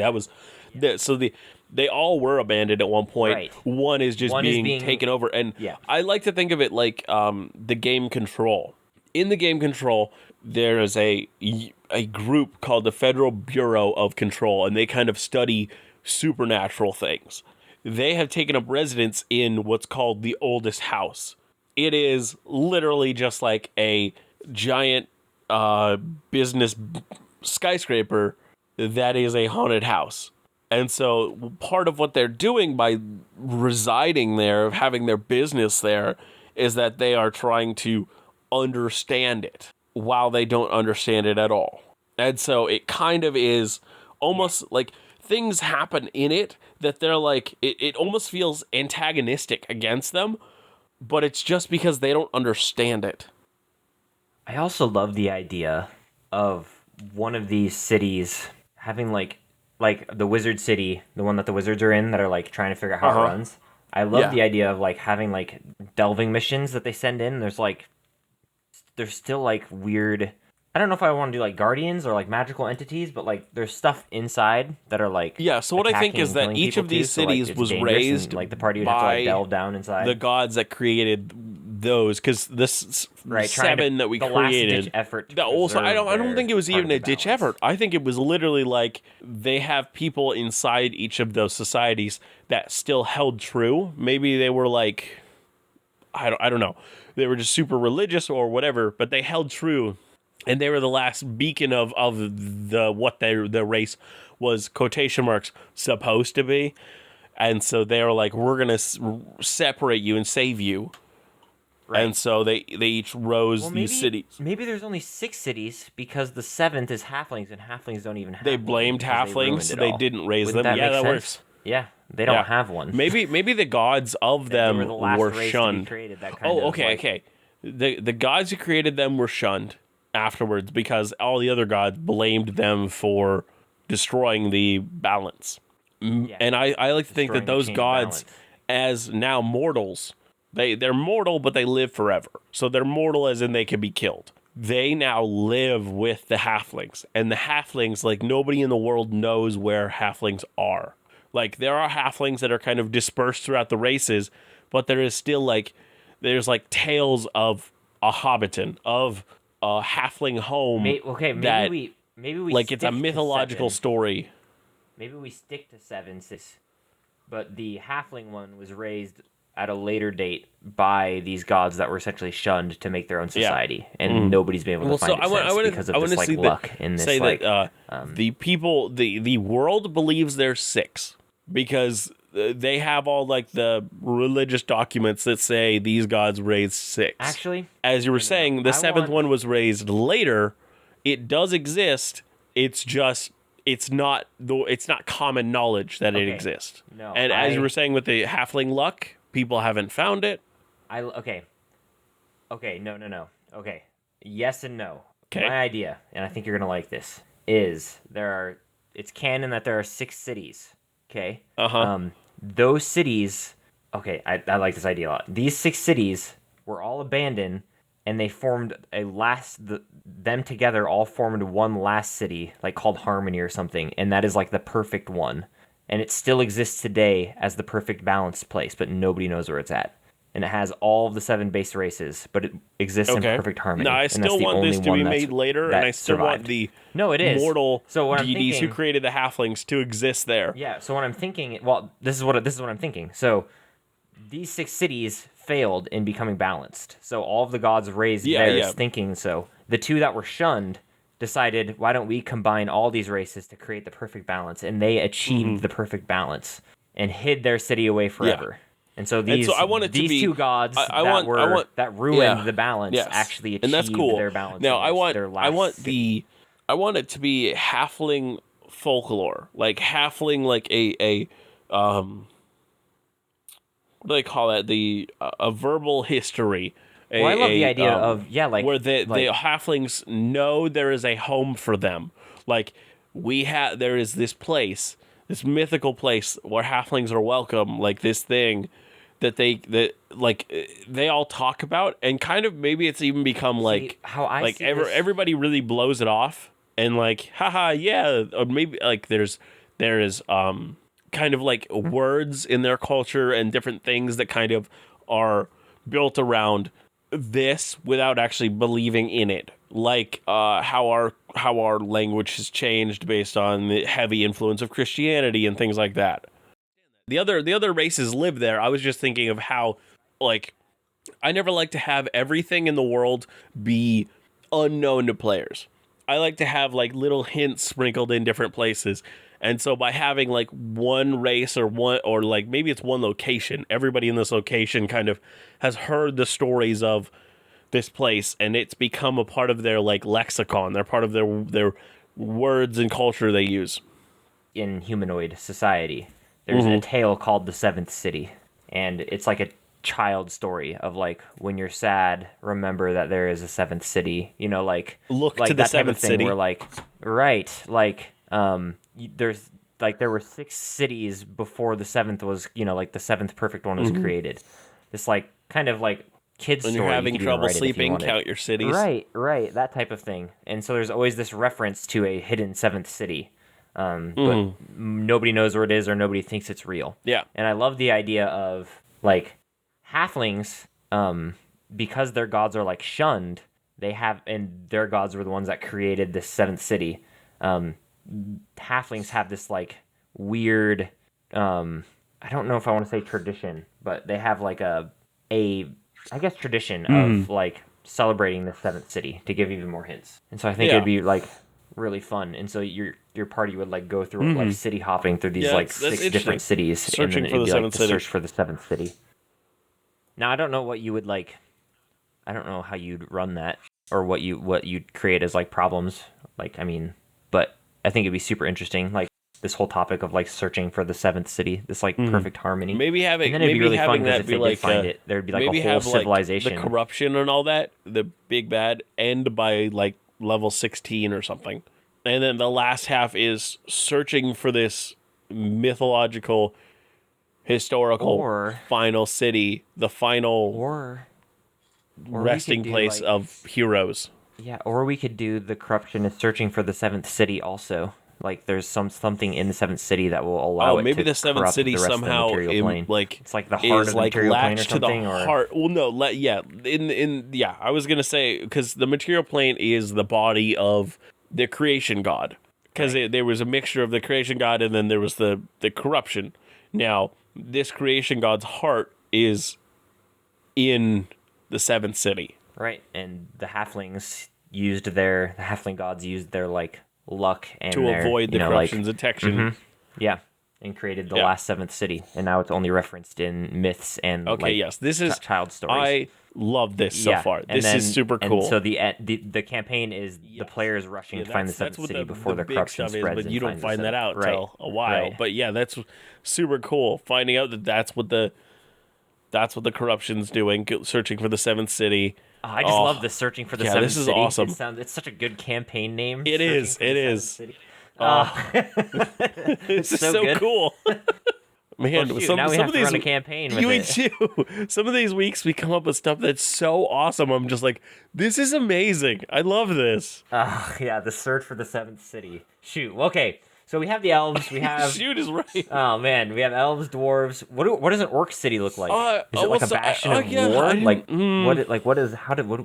all were abandoned at one point. Right. One is just One is being being- taken over, and Yeah. I like to think of it like the game Control. In the game Control, there is a group called the Federal Bureau of Control, and they kind of study supernatural things. They have taken up residence in what's called the Oldest House. It is literally just like a giant business skyscraper that is a haunted house. And so part of what they're doing by residing there, having their business there, is that they are trying to understand it while they don't understand it at all. And so it kind of is almost like things happen in it that they're like, it almost feels antagonistic against them, but it's just because they don't understand it. I also love the idea of one of these cities having like the wizard city, the one that the wizards are in that are like trying to figure out how it runs. I love the idea of like having like delving missions that they send in. There's still like weird. I don't know if I want to do like guardians or like magical entities, but like there's stuff inside that are like Yeah, so what I think attacking is and that killing each people of these too, so, like, cities it's was dangerous, and, raised like the party would have to by like delve down inside. the gods that created those, because this Right, trying to- 7 that we the created. last-ditch effort to that also, I preserve don't think it was their part even of a the ditch balance. effort. I think it was literally like they have people inside each of those societies that still held true. Maybe they were like, I don't know, they were just super religious or whatever, but they held true. And they were the last beacon of the what their race was, quotation marks, supposed to be. And so they were like, we're going to separate you and save you. Right. And so they each rose these cities. Maybe there's only 6 cities because the 7th is halflings, and halflings don't even have They one blamed because they ruined halflings. it They all. didn't raise Wouldn't them. That Yeah, make that sense? works. Yeah, they don't Yeah. have one. Maybe the gods of They them were the last were race to be shunned. created, that kind Oh, of, okay, like- okay. The gods who created them were shunned afterwards because all the other gods blamed them for destroying the balance. Yeah. And I like to think that Destroying the those chain of gods, balance. as now mortals, they're mortal, but they live forever. So they're mortal as in they can be killed. They now live with the halflings. And the halflings, like nobody in the world knows where halflings are. Like there are halflings that are kind of dispersed throughout the races, but there is still like, there's like tales of a hobbiton, of a halfling home. Maybe we like it's a stick to mythological 7. story. Maybe we stick to 7, 6, but the halfling one was raised at a later date by these gods that were essentially shunned to make their own society, and nobody's been able to find it since because of this like luck in this like. The people, the world believes there's 6 because they have all like the religious documents that say these gods raised 6. Actually, as you were saying, the 7th one was raised later. It does exist. It's just it's not common knowledge that it exists. No, and as you were saying with the halfling luck, people haven't found it. Okay, no. Okay, yes and no. Okay. My idea, and I think you're gonna like this, is it's canon that there are 6 cities. Okay. Those cities. Okay, I like this idea a lot. These 6 cities were all abandoned, and they formed them together all formed one last city, like called Harmony or something, and that is like the perfect one. And it still exists today as the perfect balanced place, but nobody knows where it's at. And it has all of the 7 base races, but it exists in perfect harmony. No, I still want this to be made later, and I still want the mortal deities who created the halflings to exist there. Yeah, so what I'm thinking, this is what I'm thinking. So these 6 cities failed in becoming balanced. So all of the gods raised theirs thinking so. The 2 that were shunned decided, why don't we combine all these races to create the perfect balance? And they achieved the perfect balance and hid their city away forever. Yeah. And so these 2 gods that ruined the balance actually achieved their balance. Now I want it to be halfling folklore, like halfling, like a what do they call that? A verbal history. I love the idea of where the halflings know there is a home for them. Like there is this place, this mythical place where halflings are welcome. Like this thing that they all talk about, and kind of maybe it's even become everybody really blows it off and like haha yeah, or maybe like there is kind of like words in their culture and different things that kind of are built around this without actually believing in it, like how our language has changed based on the heavy influence of Christianity and things like that. The other races live there. I was just thinking of how, like, I never like to have everything in the world be unknown to players. I like to have like little hints sprinkled in different places. And so by having like one race or like maybe it's one location, everybody in this location kind of has heard the stories of this place, and it's become a part of their like lexicon. They're part of their words and culture they use. In humanoid society, there's a tale called The 7th City, and it's like a child story of like, when you're sad, remember that there is a 7th city. You know, like look to the 7th city. Where like there's like there were 6 cities before the 7th was, you know, like the 7th perfect one was created. This like kind of like kids story. When you're having trouble sleeping, count your cities. Right, that type of thing. And so there's always this reference to a hidden 7th city, but nobody knows where it is or nobody thinks it's real. Yeah. And I love the idea of like halflings, because their gods are like shunned. And their gods were the ones that created this 7th city. Halflings have this like weird, I don't know if I want to say tradition, but they have like a I guess tradition of like celebrating the 7th city, to give even more hints. And so I think it'd be like really fun. And so your party would like go through like city hopping through these like 6 different cities, searching and then for the 7th city. Search for the 7th city. Now I don't know what you would like. I don't know how you'd run that, or what you'd create as like problems. Like, I mean, but I think it'd be super interesting. Like this whole topic of like searching for the 7th city, this like perfect harmony. Maybe having, and then it'd be really fun because if they did find it, there'd be like a whole civilization. Like the corruption and all that, the big bad, end by like level 16 or something. And then the last half is searching for this mythological, historical final city, the final resting place of heroes. Yeah, or we could do the corruption is searching for the 7th city also. Like there's something in the seventh city that will allow it maybe to the seventh corrupt city the rest of the somehow material plane. It's like the heart is of the like material plane or latched to the something. heart. Well, no, I was gonna say because the material plane is the body of the creation god, because there was a mixture of the creation god and then there was the corruption. Now this creation god's heart is in the seventh city. Right, and the halfling gods used their like luck and to their, avoid the corruption's detection. Yeah, and created the last seventh city, and now it's only referenced in myths and This is child stories. I love this so far. This is super cool. And so the campaign is the players rushing to find the seventh city before the corruption spreads. But you don't find that out right. till a while. Right. But yeah, that's super cool. Finding out that that's what the corruption's doing, searching for the seventh city. Oh, I just love the searching for the seventh this is city. awesome. It's such a good campaign name. It is. This is so cool. Man, now we have to run a campaign with it. Some of these weeks we come up with stuff that's so awesome. I'm just like, this is amazing. I love this. Yeah, the search for the seventh city. Shoot. Okay. So we have the elves. We have shoot is right. Oh man, we have elves, dwarves. What does an orc city look like? Is it like a bastion of war?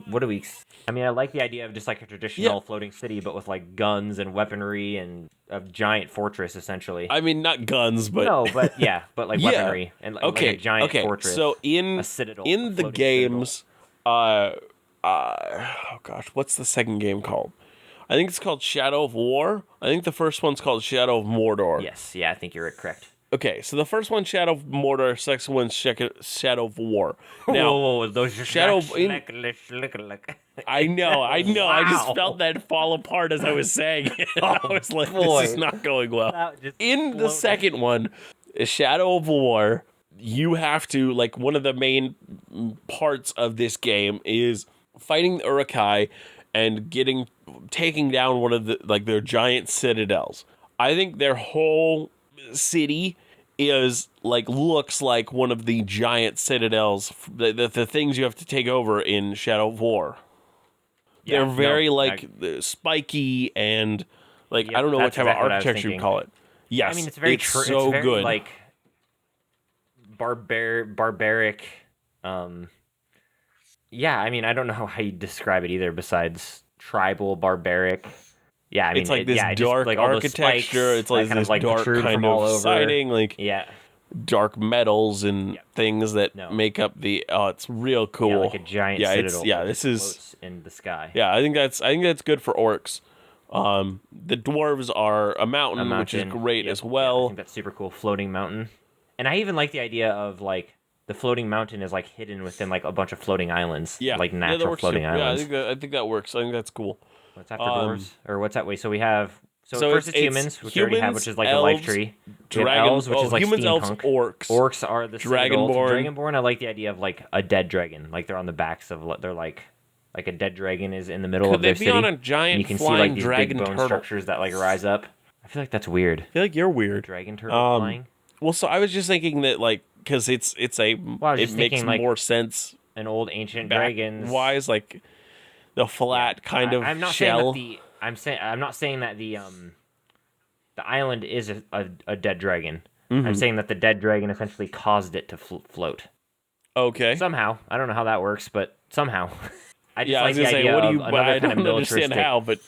What do we? I mean, I like the idea of just like a traditional floating city, but with like guns and weaponry and a giant fortress, essentially. I mean, not guns, but but like weaponry and like a giant fortress. So in a citadel, in the games, oh gosh, what's the second game called? I think it's called Shadow of War. I think the first one's called Shadow of Mordor. Yes, yeah, I think you're correct. Okay, so the first one's Shadow of Mordor, second one's Shadow of War. Now, whoa, those Shadow of... I know. Wow. I just felt that fall apart as I was saying it. I was like, this is not going well. In the second one, Shadow of War, you have to, like, one of the main parts of this game is fighting the Uruk-hai and taking down one of their giant citadels. I think their whole city looks like one of the giant citadels, the things you have to take over in Shadow of War. They're very spiky and I don't know what type of architecture you call it. Yes, I mean it's very so very, good. Like barbaric. Yeah, I mean I don't know how you describe it either besides tribal, barbaric. Yeah, I mean it's like this dark architecture. It's like this dark kind of siding, dark metals and things that make up the. Oh, it's real cool. Yeah, like a giant citadel. This is in the sky. Yeah, I think that's good for orcs. The dwarves are a mountain, which is great as well. I think that's super cool, floating mountain. And I even like the idea of like the floating mountain is like hidden within like a bunch of floating islands. Yeah, like natural floating islands. Yeah, I think that works. I think that's cool. What's after dwarves? Or what's that way? So we have first it's humans, which we already have, which is like elves, a life tree. Elves, which is like humans, elves, steampunk. Orcs. Orcs are the Dragonborn. Dragonborn. I like the idea of like a dead dragon. Like they're on the backs of they're like a dead dragon is in the middle of their city. Could they be on a giant you can flying see like these dragon big bone turtle structures that like rise up. I feel like that's weird. I feel like you're weird. Dragon turtle flying. Well, so I was just thinking that because it makes more sense. An old ancient dragon. Why is like the flat kind of shell? I'm not saying that the island is a dead dragon. Mm-hmm. I'm saying that the dead dragon essentially caused it to float. Okay. Somehow, I don't know how that works, but somehow. I just like the idea of another kind of militaristic how, but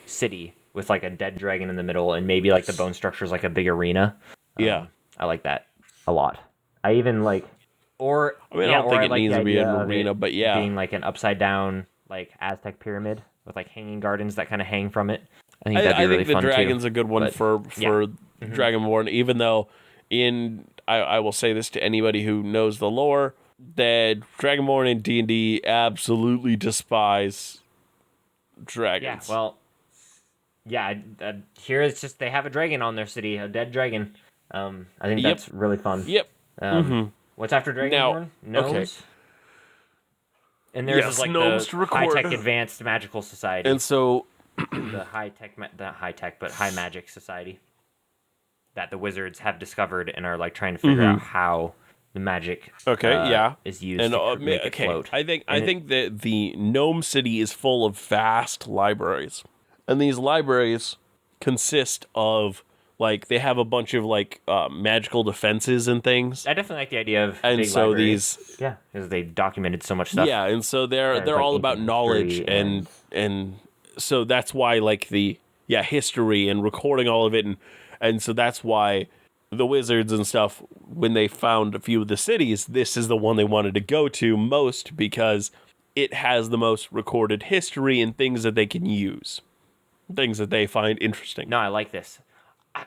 city with like a dead dragon in the middle, and maybe like the bone structure is like a big arena. I like that a lot. I even like, I don't think it needs to be an arena, but being like an upside down like Aztec pyramid with like hanging gardens that kind of hang from it. I think that'd be really fun too. I think the dragon's a good one for Dragonborn, even though I will say this to anybody who knows the lore, that Dragonborn and D&D absolutely despise dragons. Yeah, well, here it's just they have a dragon on their city, a dead dragon. I think that's really fun. Yep. What's after Dragonborn? Gnomes. Okay. And there's is like the high-tech advanced magical society. And so the high magic society that the wizards have discovered and are like trying to figure out how the magic is used to make it float. I think that the gnome city is full of vast libraries. And these libraries consist of like they have a bunch of like magical defenses and things. I definitely like the idea of And big so libraries. these Yeah, because they documented so much stuff. Yeah, and so There's, they're like, all about ancient knowledge history and so that's why like the history and recording all of it and so that's why the wizards and stuff, when they found a few of the cities, this is the one they wanted to go to most because it has the most recorded history and things that they can use, things that they find interesting. No, I like this.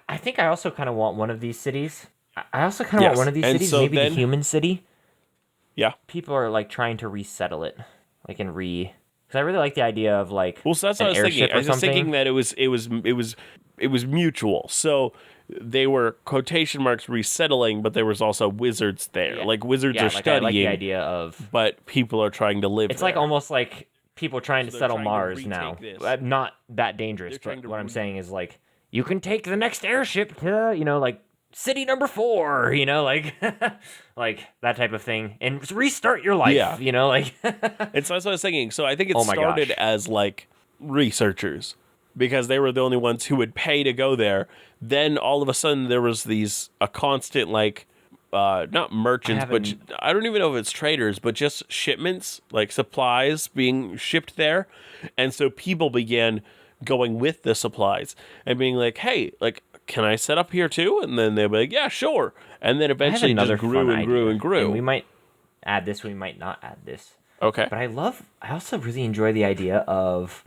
I think I also kind of want one of these cities. I also kind of want Yes, one of these and cities, so maybe then- the human city. Yeah. People are like trying to resettle it, like because I really like the idea of like Well, so that's an what I was thinking. airship I or was just something. thinking that it was mutual. So they were quotation marks resettling, but there was also wizards there. Yeah. Like wizards Yeah, are like I studying, like the idea of but people are trying to live it's there. like almost like people trying to they're settle trying to Mars retake now. this. Not that dangerous, They're trying but to what I'm saying is like you can take the next airship to like city number 4, like like that type of thing, and restart your life. Yeah. Like And so that's what I was thinking. So I think it Oh my started gosh. as like researchers because they were the only ones who would pay to go there. Then all of a sudden there was a constant like not merchants, but I don't even know if it's traders, but just shipments, like supplies being shipped there. And so people began going with the supplies and being like, hey, like, can I set up here too? And then they'd be like, yeah, sure. And then eventually it just grew and grew and grew. And we might add this, we might not add this. Okay. But I also really enjoy the idea of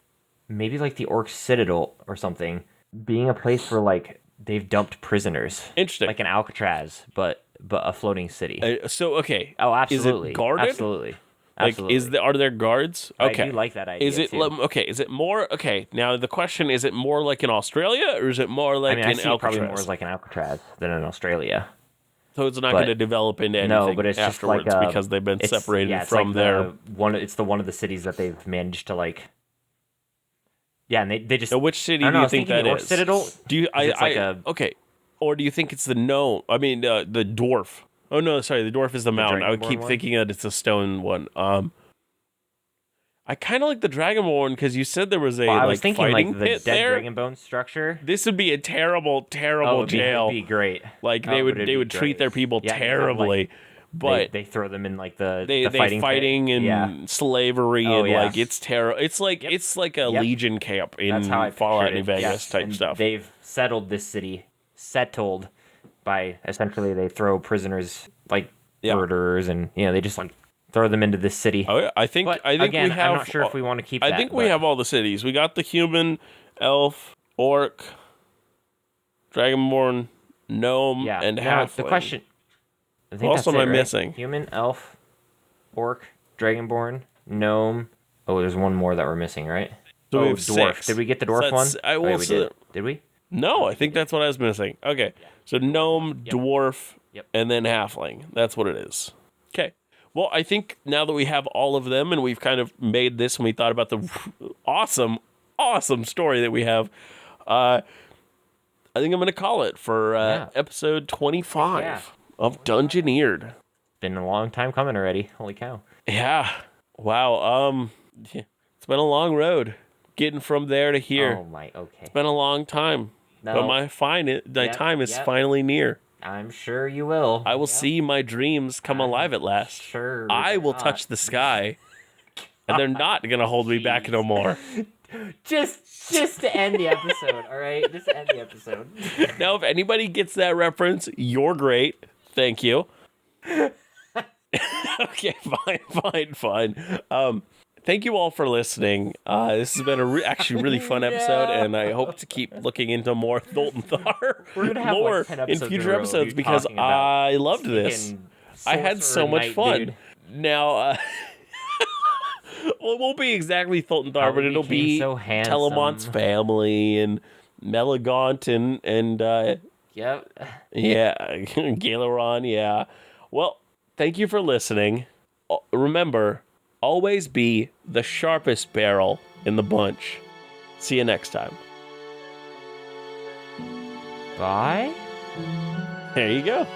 maybe like the Orc Citadel or something being a place where like they've dumped prisoners. Interesting. Like an Alcatraz, but a floating city. So, okay. Oh, absolutely. Is it guarded? Absolutely. Like, Absolutely. are there guards? Okay. I do like that idea. Is it too. okay? Is it more okay? Now the question is: it more like in Australia, or is it more like I in see it Alcatraz? probably more as like an Alcatraz than in Australia. So it's not but- going to develop into anything No, but it's afterwards just like because they've been separated yeah, it's from like their. It's the one of the cities that they've managed to like. Yeah, and they just. Now, which city I don't do know, you I was think thinking that the Orc is? Citadel. Do you? It's like Okay, or do you think it's the gnome? I mean, the dwarf. Oh no, sorry, the dwarf is the mountain. I would Dragonborn keep one? thinking that it's a stone one. I kind of like the Dragonborn because you said there was a Well, I like was thinking fighting like the pit dead there. dragon bone structure. This would be a terrible, terrible Oh, jail. it'd be great. Like Oh, they but would it'd they be would treat great. their people Yeah, you have, terribly. like, But they throw them in like the they fighting pit. and Yeah. slavery Oh, and yeah. like it's terrible. It's like it's like a Yep. Legion camp in That's how I Fallout pictured New it. Vegas Yes, type and stuff. They've settled this city, by essentially they throw prisoners like Yeah. murderers, and they just like throw them into this city. Oh yeah, I think But we again, have. I'm not sure if we want to keep that. I think we but- have all the cities. We got the human, elf, orc, dragonborn, gnome, Yeah. and Now, halfling. the question. I think What else that's am I it, right? missing? Human, elf, orc, dragonborn, gnome. Oh, there's one more that we're missing, right? So we have dwarf. 6. Did we get the So dwarf one? that's- Oh, yeah, we did. Did we? No, I think that's what I was missing. Okay, so gnome, Yep. dwarf, Yep. and then halfling. That's what it is. Okay. Well, I think now that we have all of them and we've kind of made this and we thought about the awesome, awesome story that we have, I think I'm going to call it for Yeah. episode 25 Yeah. of Dungeoneered. Been a long time coming already. Holy cow. Yeah. Wow. It's been a long road getting from there to here. Oh my. Okay. It's been a long time. But No. my time is yep. finally near. I'm sure you will. I will Yep. see my dreams come alive at last. Sure. I will not. touch the sky, and they're not gonna hold me back no more. Just to end the episode. All right. Just to end the episode. Now, if anybody gets that reference, you're great. Thank you. Okay, fine. Thank you all for listening. This has been actually really fun episode, and I hope to keep looking into more Thultanthar We're gonna have lore like 10 in episodes future in a row of episodes you because talking about I loved this. speaking I had so sorcerer much knight, fun. dude. Now, well, it won't be exactly Thultanthar, How but he it'll became be so handsome. Telemont's family and Meligont and Yep. yeah, Galeron, yeah. Well, thank you for listening. Remember, always be the sharpest barrel in the bunch. See you next time. Bye. There you go.